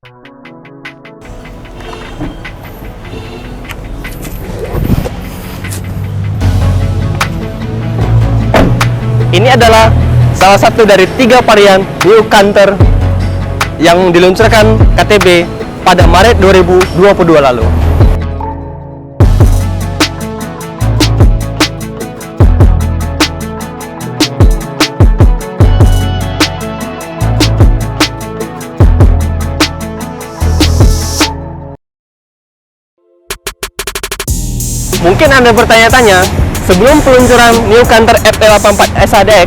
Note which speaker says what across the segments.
Speaker 1: Ini adalah salah satu dari 3 varian New Canter yang diluncurkan KTB pada Maret 2022 lalu. Mungkin Anda bertanya-tanya, sebelum peluncuran New Canter FE84 SADX,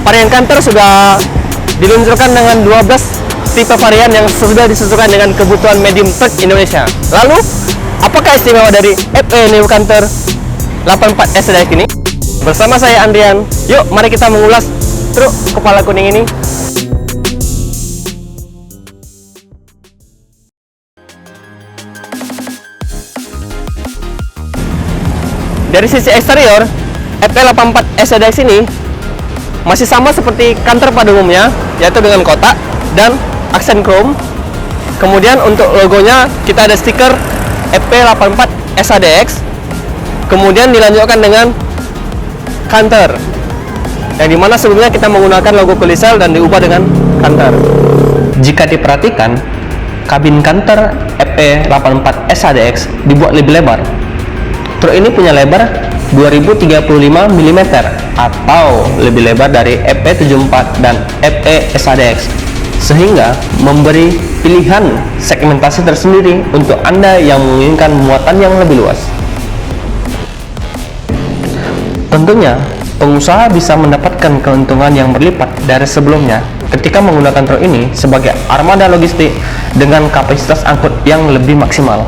Speaker 1: varian Canter sudah diluncurkan dengan 12 tipe varian yang sudah disesuaikan dengan kebutuhan medium truk Indonesia. Lalu, apakah istimewa dari FE New Canter 84 SADX ini? Bersama saya Andrian, yuk mari kita mengulas truk kepala kuning ini. Dari sisi eksterior, FE84 SADX ini masih sama seperti Canter pada umumnya, yaitu dengan kotak dan aksen chrome. Kemudian untuk logonya kita ada stiker FE84 SADX. Kemudian dilanjutkan dengan Canter, yang dimana sebelumnya kita menggunakan logo Kolisel dan diubah dengan Canter. Jika diperhatikan, kabin Canter FE84 SADX dibuat lebih lebar. Truk ini punya lebar 2035 mm atau lebih lebar dari FE74 dan FE SADX, sehingga memberi pilihan segmentasi tersendiri untuk Anda yang menginginkan muatan yang lebih luas. Tentunya, pengusaha bisa mendapatkan keuntungan yang berlipat dari sebelumnya ketika menggunakan truk ini sebagai armada logistik dengan kapasitas angkut yang lebih maksimal.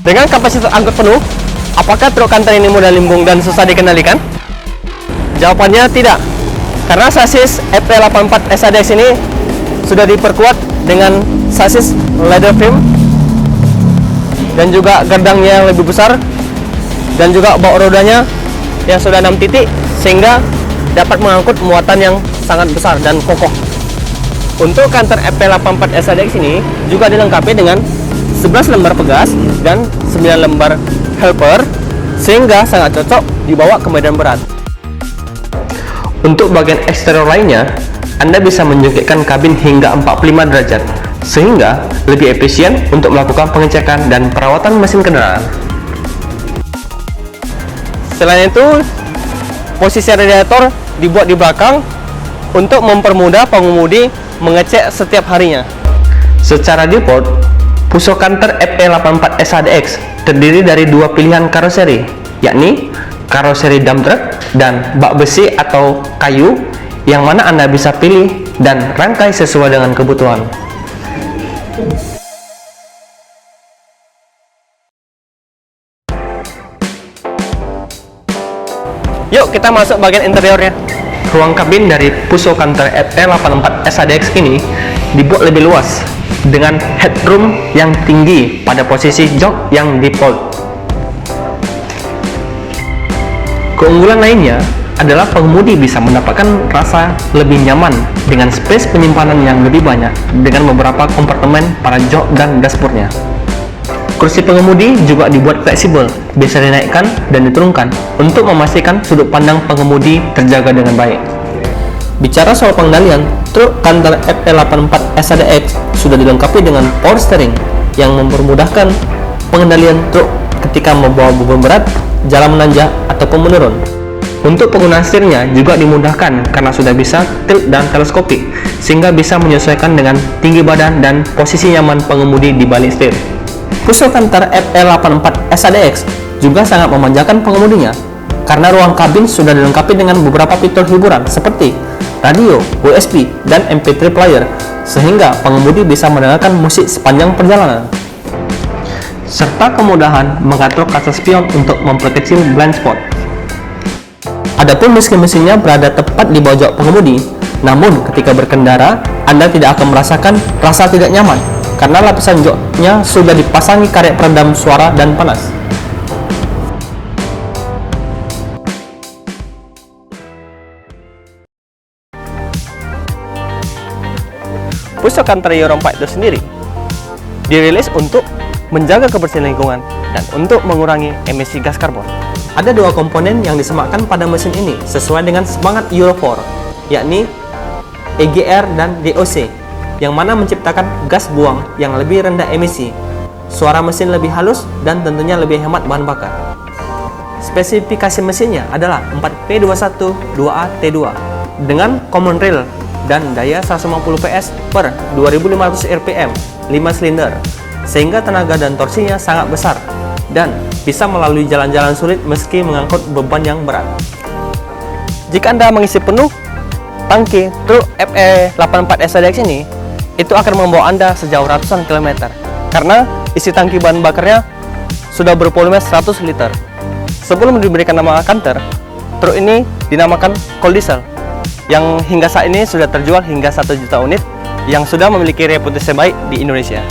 Speaker 1: Dengan kapasitas angkut penuh, apakah truk Canter ini mudah limbung dan susah dikendalikan? Jawabannya tidak, karena sasis FE84 SADX ini sudah diperkuat dengan sasis leather frame dan juga gerdangnya yang lebih besar, dan juga bak rodanya yang sudah 6 titik sehingga dapat mengangkut muatan yang sangat besar dan kokoh. Untuk Canter FE84 SADX ini juga dilengkapi dengan 11 lembar pegas dan 9 lembar helper, sehingga sangat cocok dibawa ke medan berat. Untuk bagian eksterior lainnya, Anda bisa menjongkitkan kabin hingga 45 derajat, sehingga lebih efisien untuk melakukan pengecekan dan perawatan mesin kendaraan. Selain itu, posisi radiator dibuat di belakang untuk mempermudah pengemudi mengecek setiap harinya. Secara default, Puso Canter FE84 SADX terdiri dari 2 pilihan karoseri, yakni karoseri dump truck dan bak besi atau kayu, yang mana Anda bisa pilih dan rangkai sesuai dengan kebutuhan. Yuk kita masuk bagian interiornya. Ruang kabin dari Puso Canter FE84 SADX ini dibuat lebih luas dengan headroom yang tinggi pada posisi jok yang default. Keunggulan lainnya adalah pengemudi bisa mendapatkan rasa lebih nyaman dengan space penyimpanan yang lebih banyak dengan beberapa kompartemen pada jok dan dashboardnya. Kursi pengemudi juga dibuat fleksibel, bisa dinaikkan dan diturunkan untuk memastikan sudut pandang pengemudi terjaga dengan baik. Bicara soal pengendalian, truk Canter FE84 SADX sudah dilengkapi dengan power steering yang mempermudahkan pengendalian truk ketika membawa beban berat, jalan menanjak, ataupun menurun. Untuk penggunaan setirnya juga dimudahkan karena sudah bisa tilt dan teleskopik, sehingga bisa menyesuaikan dengan tinggi badan dan posisi nyaman pengemudi di balik setir. Puso Canter FE84 SADX juga sangat memanjakan pengemudinya, karena ruang kabin sudah dilengkapi dengan beberapa fitur hiburan seperti radio, USB, dan MP3 player, sehingga pengemudi bisa mendengarkan musik sepanjang perjalanan. Serta kemudahan mengatur kaca spion untuk memperkecil blind spot. Adapun mesin-mesinnya berada tepat di bawah jok pengemudi, namun ketika berkendara, Anda tidak akan merasakan rasa tidak nyaman, karena lapisan joknya sudah dipasangi karet peredam suara dan panas. Pusok Kantor Euro 4 itu sendiri dirilis untuk menjaga kebersihan lingkungan dan untuk mengurangi emisi gas karbon. Ada dua komponen yang disematkan pada mesin ini sesuai dengan semangat Euro 4, yakni EGR dan DOC, yang mana menciptakan gas buang yang lebih rendah emisi, suara mesin lebih halus, dan tentunya lebih hemat bahan bakar. Spesifikasi mesinnya adalah 4P21 2AT2 dengan common rail dan daya 150 PS per 2500 rpm 5 silinder, sehingga tenaga dan torsinya sangat besar dan bisa melalui jalan-jalan sulit meski mengangkut beban yang berat. Jika Anda mengisi penuh tangki truk FE84 SADX ini, itu akan membawa Anda sejauh ratusan kilometer karena isi tangki bahan bakarnya sudah bervolume 100 liter. Sebelum diberikan nama Canter, truk ini dinamakan Cold Diesel, yang hingga saat ini sudah terjual hingga 1 juta unit, yang sudah memiliki reputasi baik di Indonesia.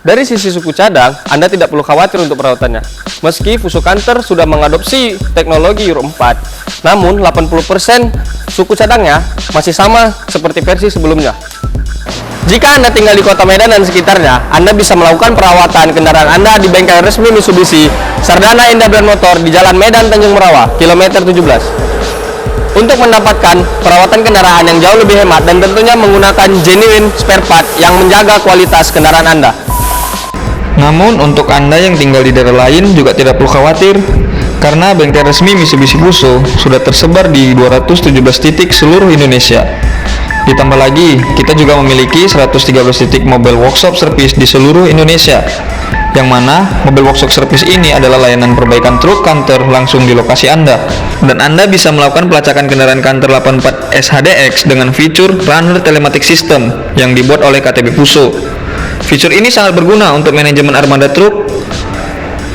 Speaker 1: Dari sisi suku cadang, Anda tidak perlu khawatir untuk perawatannya. Meski Fuso Canter sudah mengadopsi teknologi Euro 4, namun 80% suku cadangnya masih sama seperti versi sebelumnya. Jika Anda tinggal di kota Medan dan sekitarnya, Anda bisa melakukan perawatan kendaraan Anda di bengkel resmi Mitsubishi Sardana Indah Brand Motor di Jalan Medan Tanjung Merawa, kilometer 17. Untuk mendapatkan perawatan kendaraan yang jauh lebih hemat dan tentunya menggunakan genuine spare part yang menjaga kualitas kendaraan Anda.
Speaker 2: Namun untuk Anda yang tinggal di daerah lain juga tidak perlu khawatir, karena bengkel resmi Mitsubishi Fuso sudah tersebar di 217 titik seluruh Indonesia. Ditambah lagi, kita juga memiliki 113 titik mobile workshop service di seluruh Indonesia, yang mana mobile workshop service ini adalah layanan perbaikan truk Canter langsung di lokasi Anda. Dan Anda bisa melakukan pelacakan kendaraan Canter 84 SHDX dengan fitur Runner Telematic System yang dibuat oleh KTB Fuso. Fitur ini sangat berguna untuk manajemen armada truk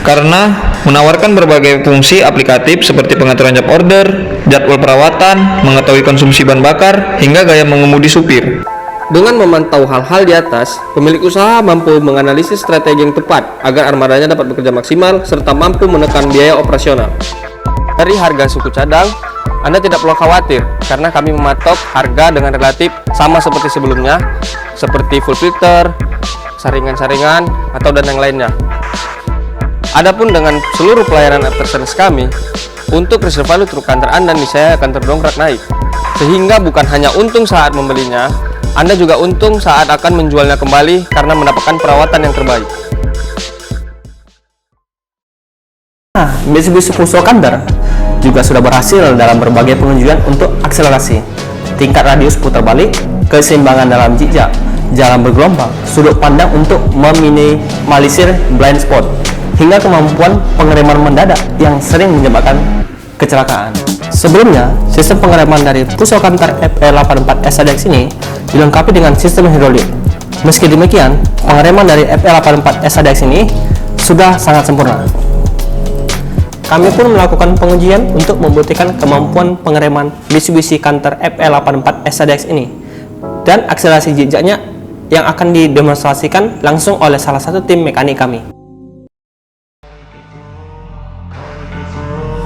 Speaker 2: karena menawarkan berbagai fungsi aplikatif seperti pengaturan job order, jadwal perawatan, mengetahui konsumsi bahan bakar, hingga gaya mengemudi supir.
Speaker 1: Dengan memantau hal-hal di atas, pemilik usaha mampu menganalisis strategi yang tepat agar armadanya dapat bekerja maksimal serta mampu menekan biaya operasional. Dari harga suku cadang, Anda tidak perlu khawatir karena kami mematok harga dengan relatif sama seperti sebelumnya, seperti full filter, saringan-saringan, atau dan yang lainnya. Adapun dengan seluruh pelayanan after service kami, untuk resale value truk Canter Anda niscaya akan terdongkrak naik, sehingga bukan hanya untung saat membelinya, Anda juga untung saat akan menjualnya kembali karena mendapatkan perawatan yang terbaik. Mitsubishi Fuso Canter juga sudah berhasil dalam berbagai pengujian untuk akselerasi, tingkat radius putar balik, keseimbangan dalam jejak, jalan bergelombang, sudut pandang untuk meminimalisir blind spot, hingga kemampuan pengereman mendadak yang sering menyebabkan kecelakaan. Sebelumnya, sistem pengereman dari Fuso Canter FE84 SADX ini dilengkapi dengan sistem hidrolik. Meski demikian, pengereman dari FE84 SADX ini sudah sangat sempurna. Kami pun melakukan pengujian untuk membuktikan kemampuan pengereman Mitsubishi Canter FE84 SADX ini dan akselerasi jejaknya yang akan didemonstrasikan langsung oleh salah satu tim mekanik kami.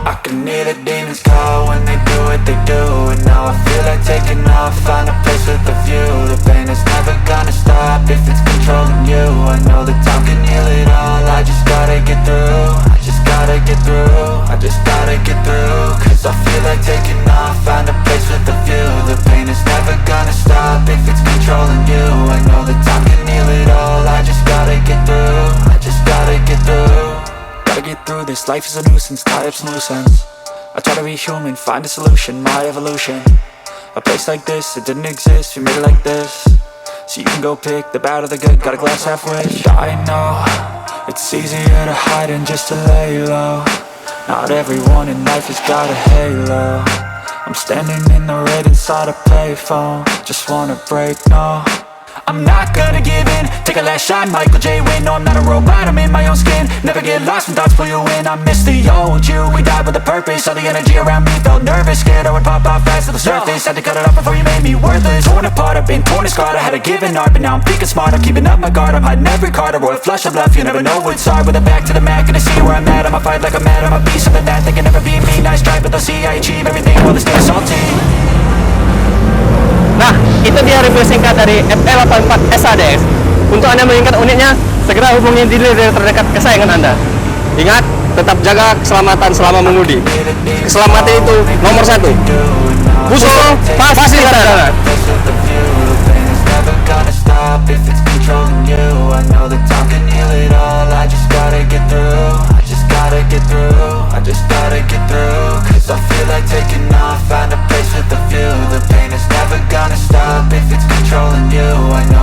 Speaker 3: I can hear the demons call when they do what they do, and now I feel like taking off, find a place with a view. The pain is never gonna stop if it's controlling you. I know that time can heal it all, I just gotta get through. I just gotta get through, I just gotta get through. Cause I feel like taking off, find a place with a view. The pain is never gonna stop if it's controlling you. I know that time can heal it all, I just gotta get through. I just gotta get through. Gotta get through this, life is a nuisance, tie up some loose ends. I try to be human, find a solution, my evolution. A place like this, it didn't exist, we made it like this. So you can go pick the bad or the good, got a glass half wish. I know, it's easier to hide than just to lay low. Not everyone in life has got a halo. I'm standing in the red inside a payphone, just wanna break, no. I'm not gonna give in. Take a last shot, Michael J. Win. No, I'm not a robot, I'm in my own skin. Never get lost when thoughts pull you in. I miss the old you, we died with a purpose. All the energy around me felt nervous. Scared I would pop off fast to the surface. Had to cut it off before you made me worthless. Torn apart, I've been torn and scarred. I had a given art, but now I'm thinking smart. I'm keeping up my guard, I'm hiding every card. A royal flush of love, you never know what's hard. With a back to the mat, gonna see where I'm at. I'ma fight like I'm mad, I'ma be something that they can never be me. Nice try, but they'll see I achieve everything while they stay salty.
Speaker 1: Nah, itu dia review singkat dari FE84 SADX. Untuk Anda mengingat unitnya, segera hubungi dealer terdekat kesayangan Anda. Ingat, tetap jaga keselamatan selama mengemudi. Keselamatan itu nomor 1. Buso, pasti jalan.
Speaker 3: Never gonna stop if it's controlling you. I know that time can heal it all. I just gotta get through. I just gotta get through. I just gotta get through. Cause I feel like taking off. Find a place with a view. The pain is never gonna stop if it's controlling you. I know